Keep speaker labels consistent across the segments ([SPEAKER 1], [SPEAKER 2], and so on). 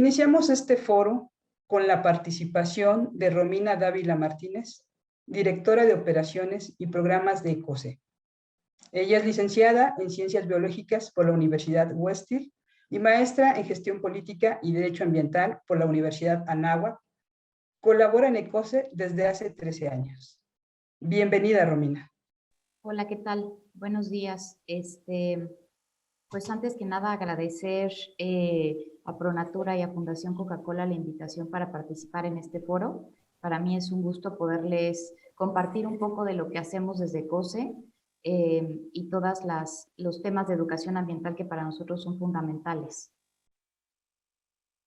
[SPEAKER 1] Iniciamos este foro con la participación de Romina Dávila Martínez, directora de Operaciones y Programas de ECOSE. Ella es licenciada en Ciencias Biológicas por la Universidad Westir y maestra en Gestión Política y Derecho Ambiental por la Universidad Anáhuac. Colabora en ECOSE desde hace 13 años. Bienvenida, Romina.
[SPEAKER 2] Hola, ¿qué tal? Buenos días. Pues antes que nada agradecer a Pronatura y a Fundación Coca-Cola la invitación para participar en este foro. Para mí es un gusto poderles compartir un poco de lo que hacemos desde ECOSE y todos los temas de educación ambiental que para nosotros son fundamentales.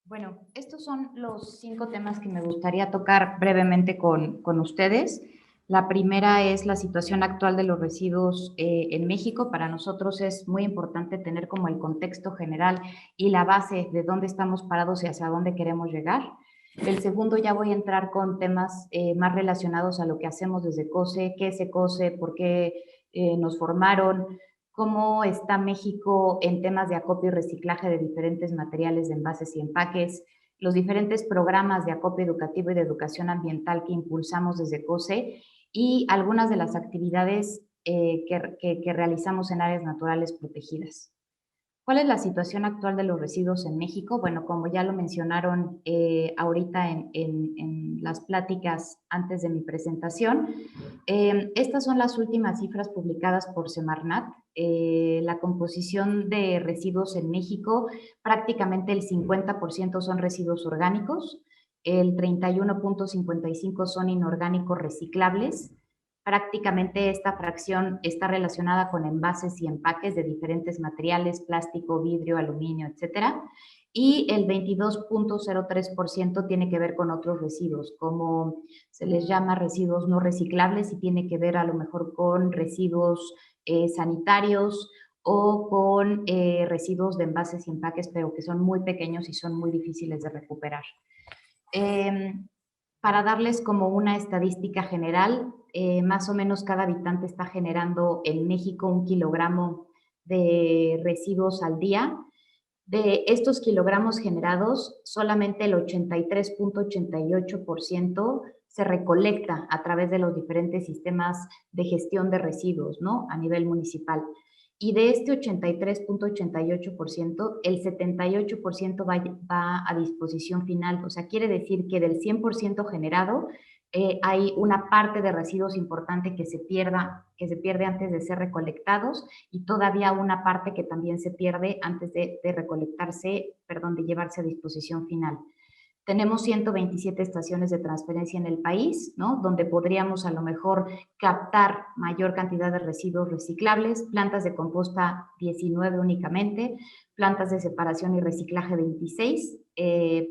[SPEAKER 2] Bueno, estos son los 5 temas que me gustaría tocar brevemente con ustedes. La primera es la situación actual de los residuos en México. Para nosotros es muy importante tener como el contexto general y la base de dónde estamos parados y hacia dónde queremos llegar. El segundo, ya voy a entrar con temas más relacionados a lo que hacemos desde ECOSE, qué es ECOSE, por qué nos formaron, cómo está México en temas de acopio y reciclaje de diferentes materiales de envases y empaques, los diferentes programas de acopio educativo y de educación ambiental que impulsamos desde ECOSE y algunas de las actividades que realizamos en áreas naturales protegidas. ¿Cuál es la situación actual de los residuos en México? Bueno, como ya lo mencionaron ahorita en las pláticas antes de mi presentación, estas son las últimas cifras publicadas por Semarnat. La composición de residuos en México, prácticamente el 50% son residuos orgánicos, el 31.55% son inorgánicos reciclables. Prácticamente esta fracción está relacionada con envases y empaques de diferentes materiales, plástico, vidrio, aluminio, etcétera. Y el 22.03% tiene que ver con otros residuos, como se les llama residuos no reciclables y tiene que ver a lo mejor con residuos sanitarios o con residuos de envases y empaques, pero que son muy pequeños y son muy difíciles de recuperar. Para darles como una estadística general, más o menos cada habitante está generando en México 1 kilogramo de residuos al día. De estos kilogramos generados, solamente el 83.88% se recolecta a través de los diferentes sistemas de gestión de residuos, ¿no? A nivel municipal. Y de este 83.88%, el 78% va a disposición final. O sea, quiere decir que del 100% generado, hay una parte de residuos importante que se pierde antes de ser recolectados y todavía una parte que también se pierde antes de recolectarse, perdón, de llevarse a disposición final. Tenemos 127 estaciones de transferencia en el país, ¿no? Donde podríamos a lo mejor captar mayor cantidad de residuos reciclables, plantas de composta 19 únicamente, plantas de separación y reciclaje 26,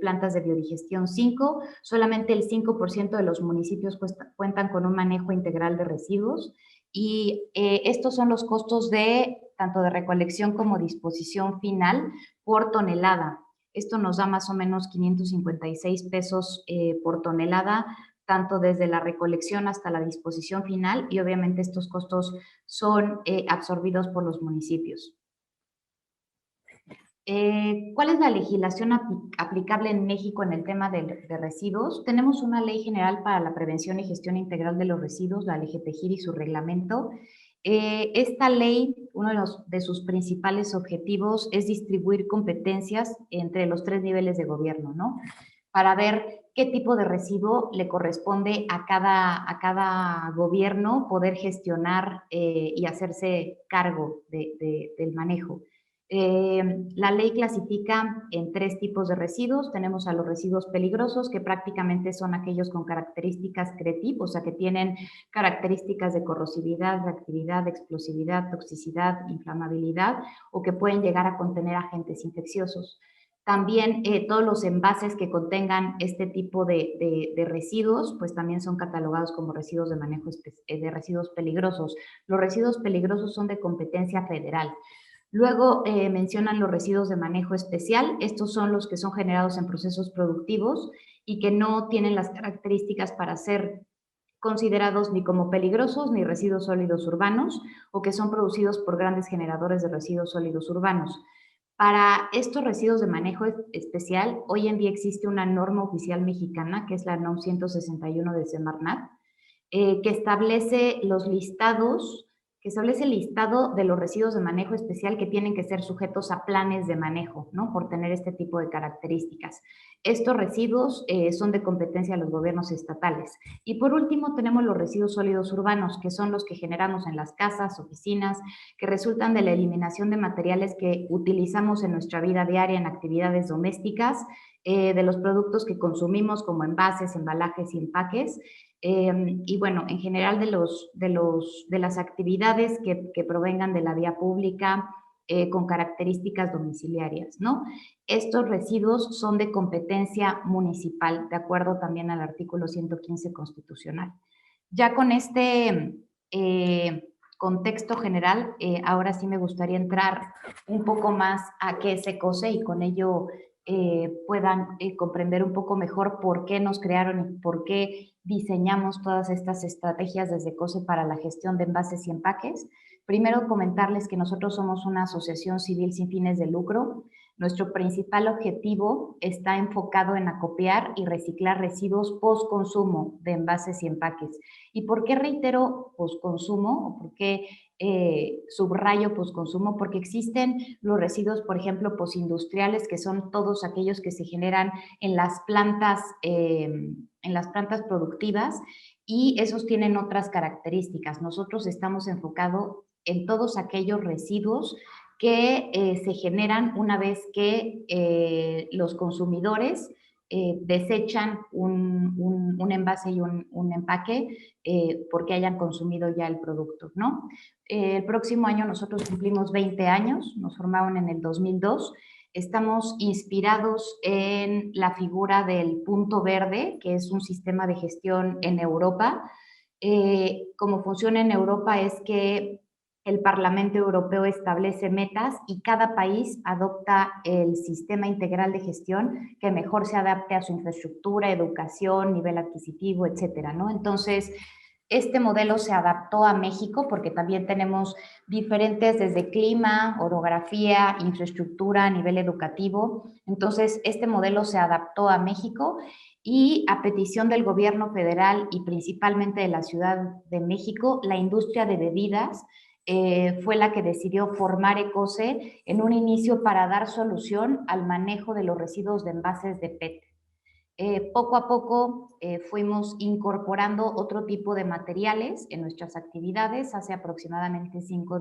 [SPEAKER 2] plantas de biodigestión 5, solamente el 5% de los municipios cuentan con un manejo integral de residuos y estos son los costos de tanto de recolección como disposición final por tonelada. Esto nos da más o menos 556 pesos por tonelada, tanto desde la recolección hasta la disposición final y obviamente estos costos son absorbidos por los municipios. ¿Cuál es la legislación aplicable en México en el tema de residuos? Tenemos una Ley General para la Prevención y Gestión Integral de los Residuos, la LGTGIR y su reglamento. Esta ley, uno de sus principales objetivos es distribuir competencias entre los 3 niveles de gobierno, ¿no? Para ver qué tipo de residuo le corresponde a cada gobierno poder gestionar y hacerse cargo del manejo. La ley clasifica en 3 tipos de residuos. Tenemos a los residuos peligrosos, que prácticamente son aquellos con características CRETIP, o sea, que tienen características de corrosividad, reactividad, explosividad, toxicidad, inflamabilidad, o que pueden llegar a contener agentes infecciosos. También todos los envases que contengan este tipo de residuos, pues también son catalogados como residuos de manejo de residuos peligrosos. Los residuos peligrosos son de competencia federal. Luego mencionan los residuos de manejo especial. Estos son los que son generados en procesos productivos y que no tienen las características para ser considerados ni como peligrosos ni residuos sólidos urbanos o que son producidos por grandes generadores de residuos sólidos urbanos. Para estos residuos de manejo especial, hoy en día existe una norma oficial mexicana, que es la NOM 161 de Semarnat, que establece los listados, que establece el listado de los residuos de manejo especial que tienen que ser sujetos a planes de manejo, ¿no? Por tener este tipo de características. Estos residuos son de competencia de los gobiernos estatales. Y por último tenemos los residuos sólidos urbanos, que son los que generamos en las casas, oficinas, que resultan de la eliminación de materiales que utilizamos en nuestra vida diaria en actividades domésticas, de los productos que consumimos como envases, embalajes y empaques, y bueno, en general de las actividades que provengan de la vía pública con características domiciliarias, ¿no? Estos residuos son de competencia municipal, de acuerdo también al artículo 115 constitucional. Ya con este contexto general, ahora sí me gustaría entrar un poco más a qué es ECOCE y con ello puedan comprender un poco mejor por qué nos crearon y por qué diseñamos todas estas estrategias desde ECOCE para la gestión de envases y empaques. Primero, comentarles que nosotros somos una asociación civil sin fines de lucro. Nuestro principal objetivo está enfocado en acopiar y reciclar residuos post-consumo de envases y empaques. ¿Y por qué reitero post-consumo? ¿O por qué subrayo post-consumo? Porque existen los residuos, por ejemplo, postindustriales, que son todos aquellos que se generan en las plantas productivas, y esos tienen otras características. Nosotros estamos enfocados en todos aquellos residuos que se generan una vez que los consumidores desechan un envase y un empaque porque hayan consumido ya el producto, ¿no? El próximo año nosotros cumplimos 20 años, nos formaron en el 2002. Estamos inspirados en la figura del punto verde, que es un sistema de gestión en Europa. Cómo funciona en Europa es que el Parlamento Europeo establece metas y cada país adopta el sistema integral de gestión que mejor se adapte a su infraestructura, educación, nivel adquisitivo, etcétera, ¿no? Entonces, este modelo se adaptó a México porque también tenemos diferentes desde clima, orografía, infraestructura a nivel educativo. Entonces, este modelo se adaptó a México y a petición del gobierno federal y principalmente de la Ciudad de México, la industria de bebidas fue la que decidió formar ECOCE en un inicio para dar solución al manejo de los residuos de envases de PET. Poco a poco fuimos incorporando otro tipo de materiales en nuestras actividades. Hace aproximadamente 5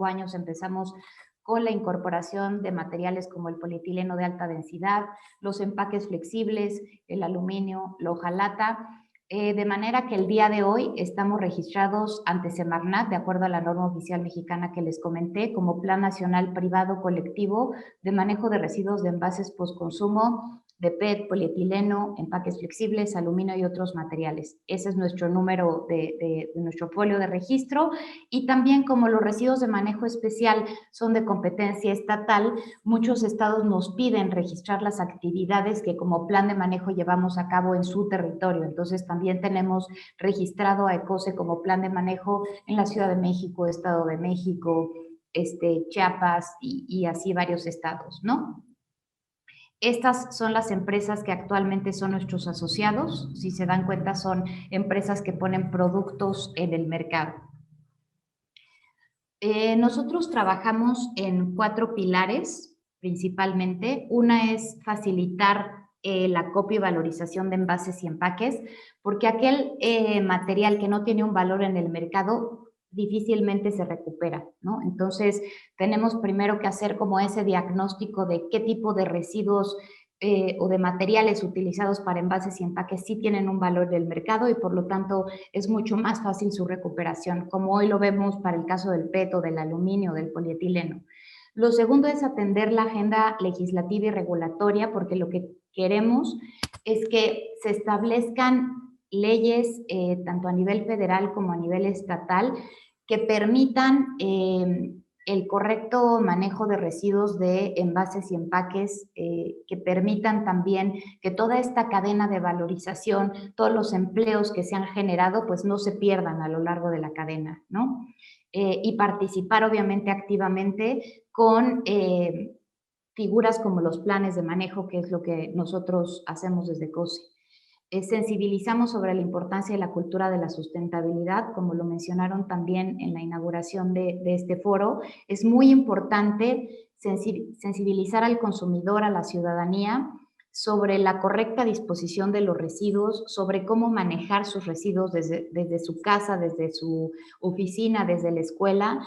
[SPEAKER 2] años empezamos con la incorporación de materiales como el polietileno de alta densidad, los empaques flexibles, el aluminio, la hojalata, de manera que el día de hoy estamos registrados ante Semarnat, de acuerdo a la norma oficial mexicana que les comenté, como Plan Nacional Privado Colectivo de Manejo de Residuos de Envases Postconsumo, de PET, polietileno, empaques flexibles, aluminio y otros materiales. Ese es nuestro número de nuestro folio de registro. Y también, como los residuos de manejo especial son de competencia estatal, muchos estados nos piden registrar las actividades que como plan de manejo llevamos a cabo en su territorio. Entonces también tenemos registrado a ECOCE como plan de manejo en la Ciudad de México, Estado de México, Chiapas y así varios estados, ¿no? Estas son las empresas que actualmente son nuestros asociados. Si se dan cuenta, son empresas que ponen productos en el mercado. Nosotros trabajamos en 4 pilares principalmente. Una es facilitar la copia y valorización de envases y empaques, porque aquel material que no tiene un valor en el mercado difícilmente se recupera, ¿no? Entonces, tenemos primero que hacer como ese diagnóstico de qué tipo de residuos o de materiales utilizados para envases y empaques sí tienen un valor del mercado y por lo tanto es mucho más fácil su recuperación, como hoy lo vemos para el caso del PET o del aluminio o del polietileno. Lo segundo es atender la agenda legislativa y regulatoria, porque lo que queremos es que se establezcan leyes tanto a nivel federal como a nivel estatal que permitan el correcto manejo de residuos de envases y empaques, que permitan también que toda esta cadena de valorización, todos los empleos que se han generado, pues no se pierdan a lo largo de la cadena, ¿no? Y participar obviamente activamente con figuras como los planes de manejo, que es lo que nosotros hacemos desde COSE. Sensibilizamos sobre la importancia de la cultura de la sustentabilidad, como lo mencionaron también en la inauguración de este foro. Es muy importante sensibilizar al consumidor, a la ciudadanía, sobre la correcta disposición de los residuos, sobre cómo manejar sus residuos desde su casa, desde su oficina, desde la escuela.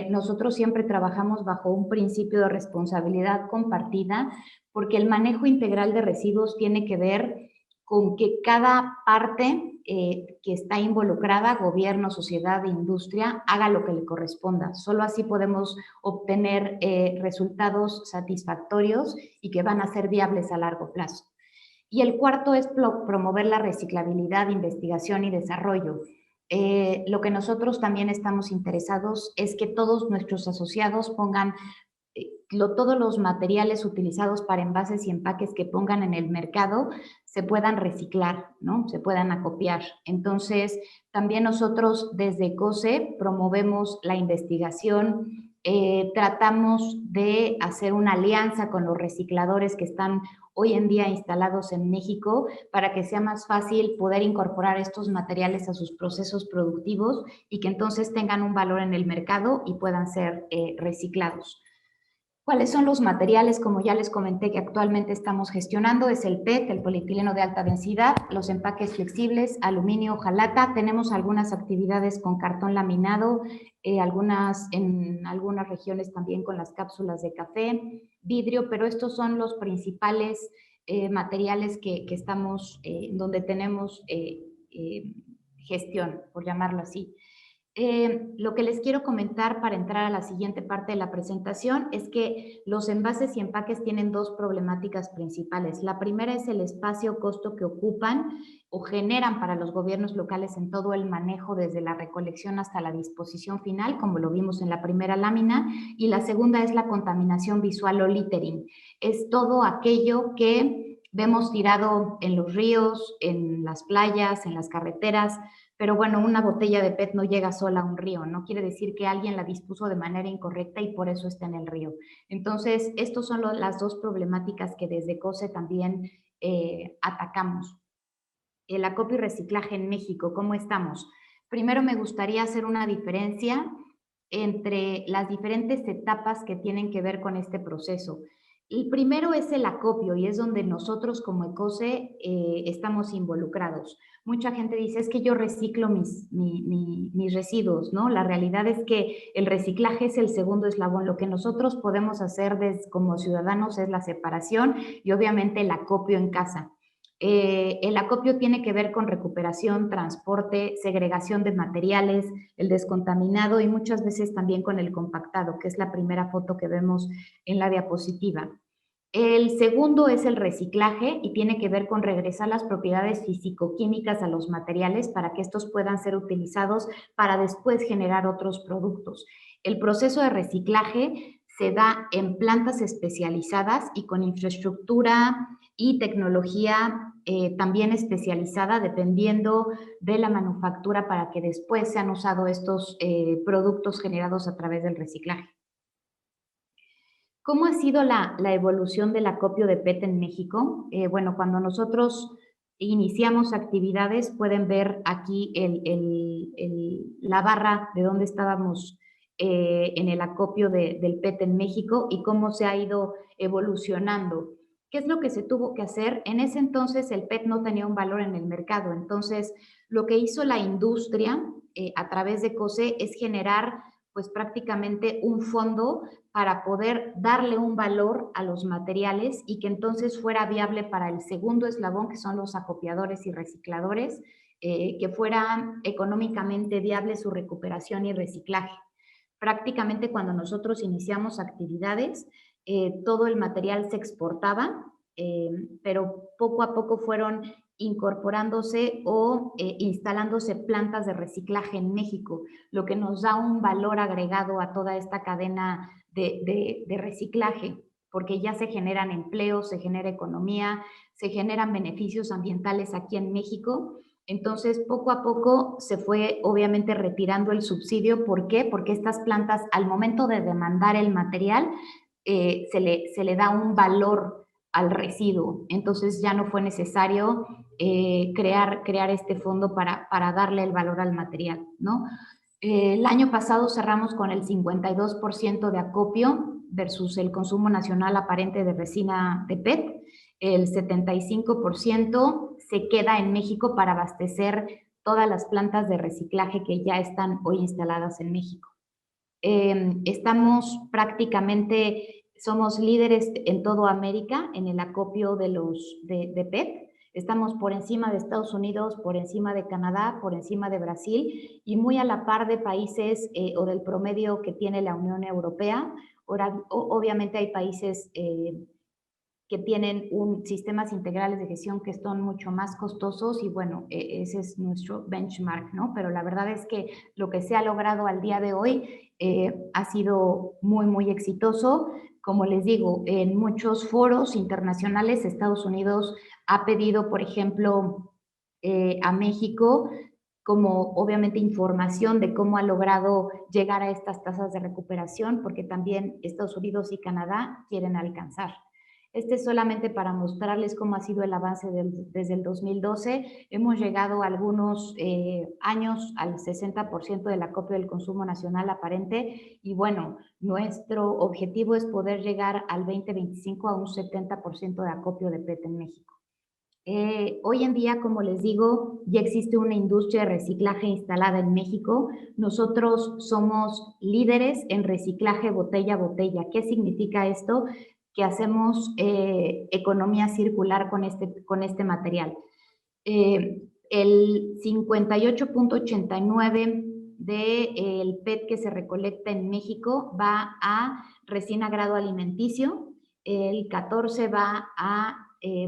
[SPEAKER 2] Nosotros siempre trabajamos bajo un principio de responsabilidad compartida, porque el manejo integral de residuos tiene que ver con que cada parte que está involucrada, gobierno, sociedad e industria, haga lo que le corresponda. Solo así podemos obtener resultados satisfactorios y que van a ser viables a largo plazo. Y el cuarto es promover la reciclabilidad, investigación y desarrollo. Lo que nosotros también estamos interesados es que todos nuestros asociados pongan todos los materiales utilizados para envases y empaques que pongan en el mercado se puedan reciclar, ¿no? Se puedan acopiar. Entonces, también nosotros desde COSE promovemos la investigación, tratamos de hacer una alianza con los recicladores que están hoy en día instalados en México para que sea más fácil poder incorporar estos materiales a sus procesos productivos y que entonces tengan un valor en el mercado y puedan ser reciclados. ¿Cuáles son los materiales? Como ya les comenté que actualmente estamos gestionando, es el PET, el polietileno de alta densidad, los empaques flexibles, aluminio, hojalata. Tenemos algunas actividades con cartón laminado, en algunas regiones también con las cápsulas de café, vidrio, pero estos son los principales materiales que estamos, donde tenemos gestión, por llamarlo así. Lo que les quiero comentar para entrar a la siguiente parte de la presentación es que los envases y empaques tienen dos problemáticas principales. La primera es el espacio costo que ocupan o generan para los gobiernos locales en todo el manejo desde la recolección hasta la disposición final, como lo vimos en la primera lámina, y la segunda es la contaminación visual o littering. Es todo aquello que vemos tirado en los ríos, en las playas, en las carreteras. Pero bueno, una botella de PET no llega sola a un río, no quiere decir que alguien la dispuso de manera incorrecta y por eso está en el río. Entonces, estas son las dos problemáticas que desde COSE también atacamos. El acopio y reciclaje en México, ¿cómo estamos? Primero me gustaría hacer una diferencia entre las diferentes etapas que tienen que ver con este proceso. El primero es el acopio y es donde nosotros como ECOSE estamos involucrados. Mucha gente dice, es que yo reciclo mis residuos, ¿no? La realidad es que el reciclaje es el segundo eslabón. Lo que nosotros podemos hacer como ciudadanos es la separación y obviamente el acopio en casa. El acopio tiene que ver con recuperación, transporte, segregación de materiales, el descontaminado y muchas veces también con el compactado, que es la primera foto que vemos en la diapositiva. El segundo es el reciclaje y tiene que ver con regresar las propiedades físico-químicas a los materiales para que estos puedan ser utilizados para después generar otros productos. El proceso de reciclaje se da en plantas especializadas y con infraestructura y tecnología también especializada dependiendo de la manufactura para que después sean usados estos productos generados a través del reciclaje. ¿Cómo ha sido la evolución del acopio de PET en México? Bueno, cuando nosotros iniciamos actividades, pueden ver aquí la barra de dónde estábamos en el acopio del PET en México y cómo se ha ido evolucionando. ¿Qué es lo que se tuvo que hacer? En ese entonces el PET no tenía un valor en el mercado, entonces lo que hizo la industria a través de COSE es generar pues prácticamente un fondo para poder darle un valor a los materiales y que entonces fuera viable para el segundo eslabón, que son los acopiadores y recicladores, que fuera económicamente viable su recuperación y reciclaje. Prácticamente cuando nosotros iniciamos actividades, todo el material se exportaba, pero poco a poco fueron incorporándose o instalándose plantas de reciclaje en México, lo que nos da un valor agregado a toda esta cadena de reciclaje, porque ya se generan empleos, se genera economía, se generan beneficios ambientales aquí en México. Entonces, poco a poco se fue obviamente retirando el subsidio. ¿Por qué? Porque estas plantas, al momento de demandar el material, se le da un valor al residuo. Entonces ya no fue necesario crear este fondo para darle el valor al material, ¿no? El año pasado cerramos con el 52% de acopio versus el consumo nacional aparente de resina de PET. El 75% se queda en México para abastecer todas las plantas de reciclaje que ya están hoy instaladas en México. Estamos prácticamente, somos líderes en toda América en el acopio de PET. Estamos por encima de Estados Unidos, por encima de Canadá, por encima de Brasil y muy a la par de países o del promedio que tiene la Unión Europea. Ahora, obviamente hay países que tienen sistemas integrales de gestión que son mucho más costosos y bueno, ese es nuestro benchmark, ¿no? Pero la verdad es que lo que se ha logrado al día de hoy ha sido muy, muy exitoso. Como les digo, en muchos foros internacionales, Estados Unidos ha pedido, por ejemplo, a México como obviamente información de cómo ha logrado llegar a estas tasas de recuperación, porque también Estados Unidos y Canadá quieren alcanzar. Este es solamente para mostrarles cómo ha sido el avance desde el 2012. Hemos llegado algunos años al 60% del acopio del consumo nacional aparente y bueno, nuestro objetivo es poder llegar al 2025 a un 70% de acopio de PET en México. Hoy en día, como les digo, ya existe una industria de reciclaje instalada en México. Nosotros somos líderes en reciclaje botella a botella. ¿Qué significa esto? Que hacemos economía circular con este material. El 58.89 del PET que se recolecta en México va a resina grado alimenticio, el 14 va a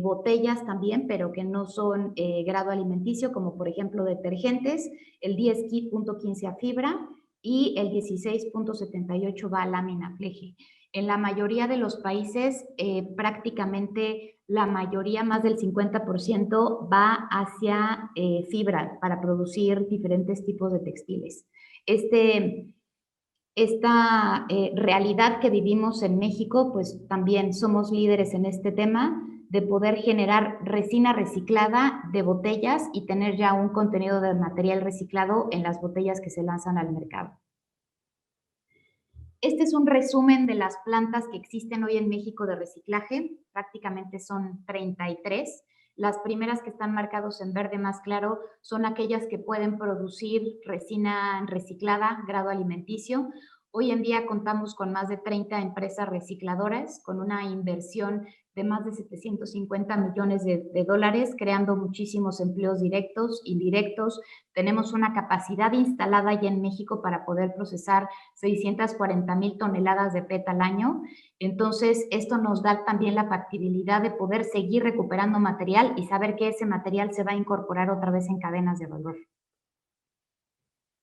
[SPEAKER 2] botellas también, pero que no son grado alimenticio, como por ejemplo detergentes, el 10.15 a fibra y el 16.78 va a lámina fleje. En la mayoría de los países, prácticamente la mayoría, más del 50%, va hacia fibra para producir diferentes tipos de textiles. Esta realidad que vivimos en México, pues también somos líderes en este tema de poder generar resina reciclada de botellas y tener ya un contenido de material reciclado en las botellas que se lanzan al mercado. Este es un resumen de las plantas que existen hoy en México de reciclaje. Prácticamente son 33. Las primeras que están marcados en verde más claro son aquellas que pueden producir resina reciclada, grado alimenticio. Hoy en día contamos con más de 30 empresas recicladoras, con una inversión de más de 750 millones de dólares, creando muchísimos empleos directos, indirectos. Tenemos una capacidad instalada ya en México para poder procesar 640,000 toneladas de PET al año. Entonces, esto nos da también la factibilidad de poder seguir recuperando material y saber que ese material se va a incorporar otra vez en cadenas de valor.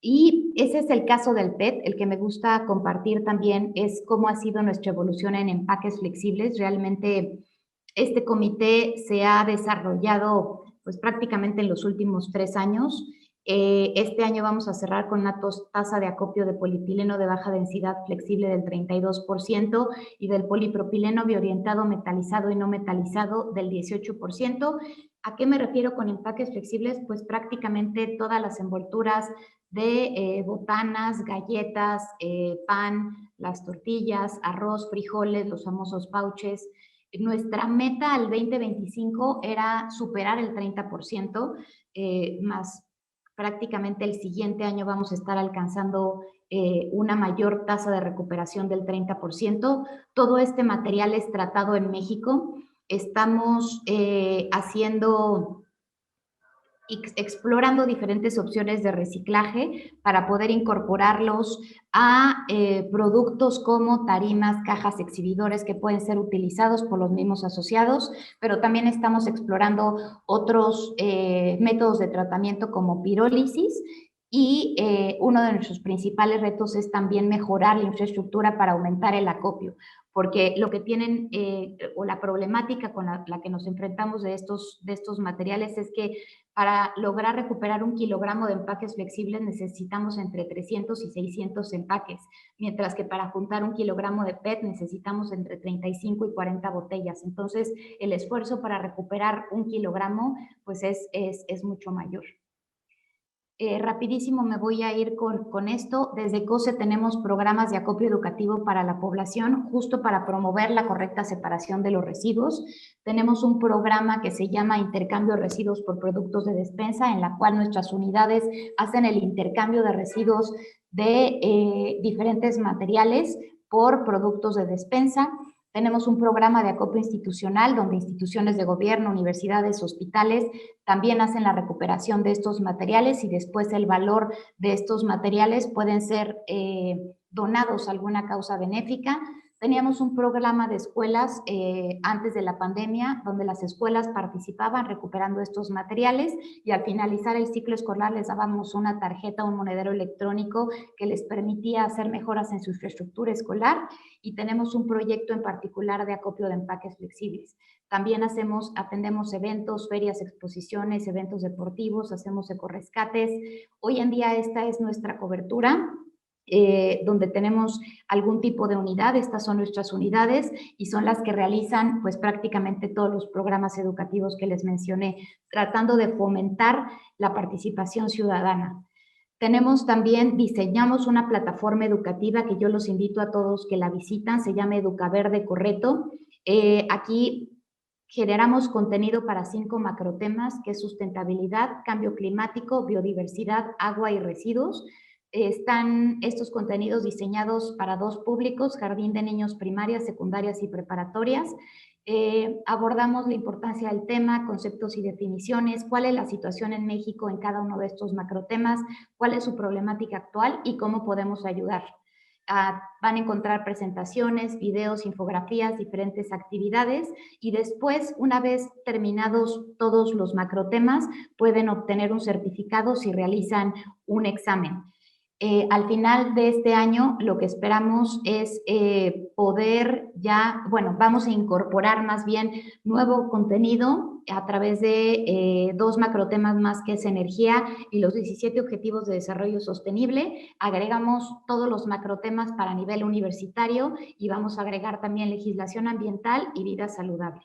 [SPEAKER 2] Y ese es el caso del PET. El que me gusta compartir también es cómo ha sido nuestra evolución en empaques flexibles. Realmente este comité se ha desarrollado pues prácticamente en los últimos 3 años. Este año vamos a cerrar con una tasa de acopio de polietileno de baja densidad flexible del 32% y del polipropileno biorientado metalizado y no metalizado del 18%. ¿A qué me refiero con empaques flexibles? Pues prácticamente todas las envolturas de botanas, galletas, pan, las tortillas, arroz, frijoles, los famosos pouches. Nuestra meta al 2025 era superar el 30%, más prácticamente el siguiente año vamos a estar alcanzando una mayor tasa de recuperación del 30%. Todo este material es tratado en México. Estamos explorando diferentes opciones de reciclaje para poder incorporarlos a productos como tarimas, cajas, exhibidores que pueden ser utilizados por los mismos asociados, pero también estamos explorando otros métodos de tratamiento como pirólisis y uno de nuestros principales retos es también mejorar la infraestructura para aumentar el acopio, porque lo que tienen o la problemática con la que nos enfrentamos de estos materiales es que Para lograr recuperar 1 kilogramo de empaques flexibles necesitamos entre 300 y 600 empaques, mientras que para juntar 1 kilogramo de PET necesitamos entre 35 y 40 botellas. Entonces, el esfuerzo para recuperar 1 kilogramo pues es mucho mayor. Rapidísimo me voy a ir con esto. Desde COSE tenemos programas de acopio educativo para la población, justo para promover la correcta separación de los residuos. Tenemos un programa que se llama Intercambio de Residuos por Productos de Despensa, en la cual nuestras unidades hacen el intercambio de residuos de diferentes materiales por productos de despensa. Tenemos un programa de acopio institucional donde instituciones de gobierno, universidades, hospitales también hacen la recuperación de estos materiales y después el valor de estos materiales pueden ser donados a alguna causa benéfica. Teníamos un programa de escuelas antes de la pandemia donde las escuelas participaban recuperando estos materiales y al finalizar el ciclo escolar les dábamos una tarjeta, un monedero electrónico que les permitía hacer mejoras en su infraestructura escolar, y tenemos un proyecto en particular de acopio de empaques flexibles. También atendemos eventos, ferias, exposiciones, eventos deportivos, hacemos ecorescates. Hoy en día esta es nuestra cobertura. Donde tenemos algún tipo de unidad. Estas son nuestras unidades y son las que realizan pues prácticamente todos los programas educativos que les mencioné, tratando de fomentar la participación ciudadana. Diseñamos una plataforma educativa que yo los invito a todos que la visitan, se llama Educaverde Correto. Aquí generamos contenido para 5 macrotemas, que es sustentabilidad, cambio climático, biodiversidad, agua y residuos. Están estos contenidos diseñados para 2 públicos, jardín de niños primarias, secundarias y preparatorias. Abordamos la importancia del tema, conceptos y definiciones, cuál es la situación en México en cada uno de estos macrotemas, cuál es su problemática actual y cómo podemos ayudar. Van a encontrar presentaciones, videos, infografías, diferentes actividades y después, una vez terminados todos los macrotemas, pueden obtener un certificado si realizan un examen. Al final de este año lo que esperamos es poder vamos a incorporar más bien nuevo contenido a través de 2 macrotemas más, que es energía y los 17 objetivos de desarrollo sostenible. Agregamos todos los macrotemas para nivel universitario y vamos a agregar también legislación ambiental y vida saludable.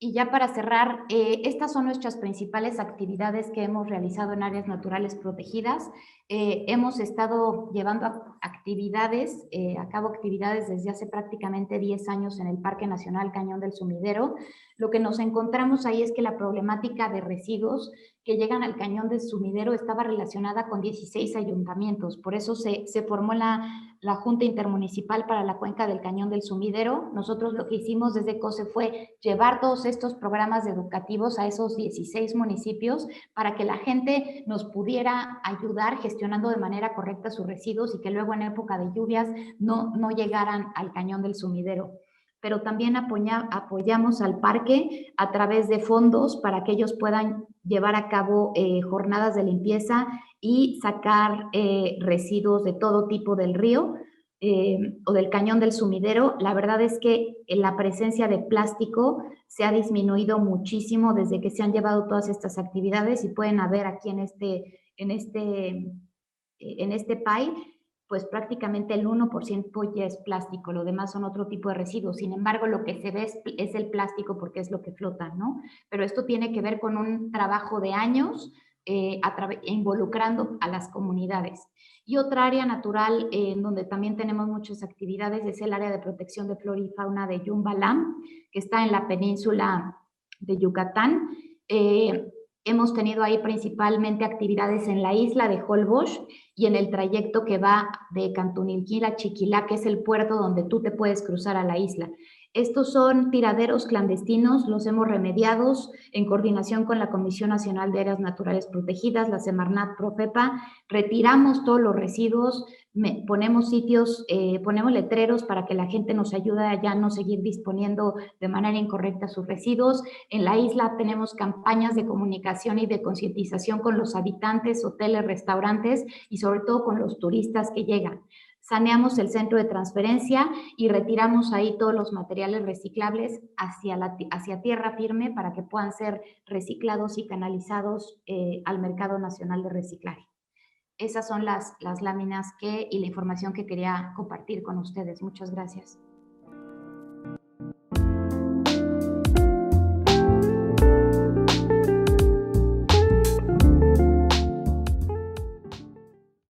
[SPEAKER 2] Y ya para cerrar, estas son nuestras principales actividades que hemos realizado en áreas naturales protegidas. Hemos estado llevando a cabo actividades desde hace prácticamente 10 años en el Parque Nacional Cañón del Sumidero. Lo que nos encontramos ahí es que la problemática de residuos que llegan al Cañón del Sumidero estaba relacionada con 16 ayuntamientos. Por eso se formó la Junta Intermunicipal para la Cuenca del Cañón del Sumidero. Nosotros lo que hicimos desde COSE fue llevar todos estos programas educativos a esos 16 municipios para que la gente nos pudiera ayudar gestionando de manera correcta sus residuos y que luego en época de lluvias no llegaran al Cañón del Sumidero. Pero también apoyamos al parque a través de fondos para que ellos puedan llevar a cabo jornadas de limpieza y sacar residuos de todo tipo del río o del Cañón del Sumidero. La verdad es que la presencia de plástico se ha disminuido muchísimo desde que se han llevado todas estas actividades y pueden ver aquí en este pie, pues prácticamente el 1% ya es plástico, lo demás son otro tipo de residuos. Sin embargo, lo que se ve es el plástico porque es lo que flota, ¿no? Pero esto tiene que ver con un trabajo de años involucrando a las comunidades. Y otra área natural en donde también tenemos muchas actividades es el área de protección de flora y fauna de Yumbalam, que está en la península de Yucatán. Hemos tenido ahí principalmente actividades en la isla de Holbox y en el trayecto que va de Cantunilquí a Chiquilá, que es el puerto donde tú te puedes cruzar a la isla. Estos son tiraderos clandestinos, los hemos remediado en coordinación con la Comisión Nacional de Áreas Naturales Protegidas, la Semarnat Profepa. Retiramos todos los residuos, ponemos letreros para que la gente nos ayude a ya no seguir disponiendo de manera incorrecta sus residuos. En la isla tenemos campañas de comunicación y de concientización con los habitantes, hoteles, restaurantes y sobre todo con los turistas que llegan. Saneamos el centro de transferencia y retiramos ahí todos los materiales reciclables hacia tierra firme para que puedan ser reciclados y canalizados al Mercado Nacional de Reciclaje. Esas son las láminas y la información que quería compartir con ustedes. Muchas gracias.